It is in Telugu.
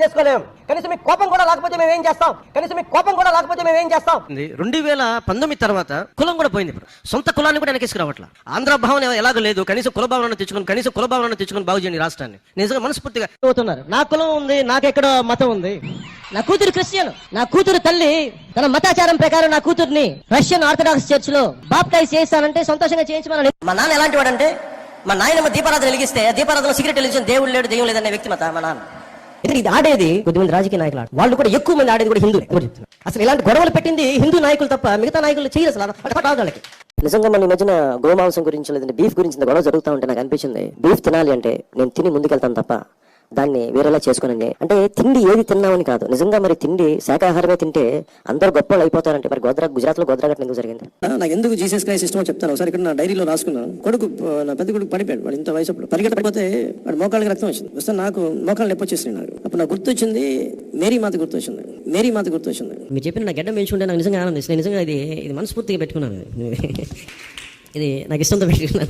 చేసుకోలేం. కనీసం మీకు కోపం కూడా లేకపోతే మేము ఏం చేస్తాం? 2019 తర్వాత కులం కూడా పోయింది. ఇప్పుడు సొంత కులాన్ని కూడా వెనకేసుకురావట్ల. ఆంధ్ర భావన ఎలాగో లేదు. కనీసం కుల భావనను తెచ్చుకొని బాగు చేయండి రాష్ట్రాన్ని. నిజంగా మనస్ఫూర్తిగా అవుతున్నారు. నా కులం ఉంది, నాకెక్కడో మతం ఉంది. నా కూతురు క్రిస్టియన్. నా కూతురు తల్లి తన మతాచారం ప్రకారం నా కూతుర్ని రష్యన్ ఆర్థడాక్స్ చర్చ్ లో బాప్టైజ్ చేస్తానంటే సంతోషంగా చేయించమని. మా నాన్న ఎలాంటి వాడంటే, మా నాయనమ్మ దీపారాధన వెలిగిస్తే దీపారాధన సిగరెట్ వెలిగించిన దేవుడు లేడు, దెయ్యం లేదనే వ్యక్తి మా నాన్న. ఇది ఆడేది కొద్దిమంది రాజకీయ నాయకులు, వాళ్ళు కూడా ఎక్కువ మంది ఆడేది కూడా హిందూ. అసలు ఇలాంటి గొడవలు పెట్టింది హిందూ నాయకులు తప్ప మిగతా నాయకులు చేయరు అసలు వాళ్ళకి. నిజంగా మన ఈ మధ్యన గోమాంసం గురించి లేదంటే బీఫ్ గురించి గొడవ జరుగుతూ ఉంటే నాకు అనిపించింది, బీఫ్ తినాలి అంటే నేను తిని ముందుకెళ్తాను తప్ప దాన్ని వేరేలా చేసుకోనండి. అంటే తిండి ఏది తిన్నామని కాదు, నిజంగా మరి తిండి శాకాహారమే తింటే అందరూ గొప్పలు అయిపోతారంటే మరి గుజరాత్ లో గోద్రా ఘటన ఎందుకు జరిగింది? నాకు ఎందుకు జీసస్ క్రైస్ట్ ఇష్టమో చెప్తాను. ఒకసారి ఇక్కడ నా డైరీలో రాసుకున్నాను. నా పెద్ద కొడుకు పడిపోయాడు. వాడు ఇంత వయసు పరిగెత్త పడిపోతే వాడు మోకాళ్ళకి రక్తం వచ్చింది. వస్తే నాకు మోకాళ్ళు నొప్పి వచ్చేసింది. నాకు అప్పుడు నాకు గుర్తొచ్చింది మేరీ మాత గుర్తొచ్చింది. మీరు చెప్పిన నా గడ్డం పెంచుకుంటే నాకు నిజంగా ఆనందిస్తుంది. నిజంగా ఇది మనస్ఫూర్తిగా పెట్టుకున్నాను. ఇది నాకు ఇష్టంతో పెట్టుకున్నాను.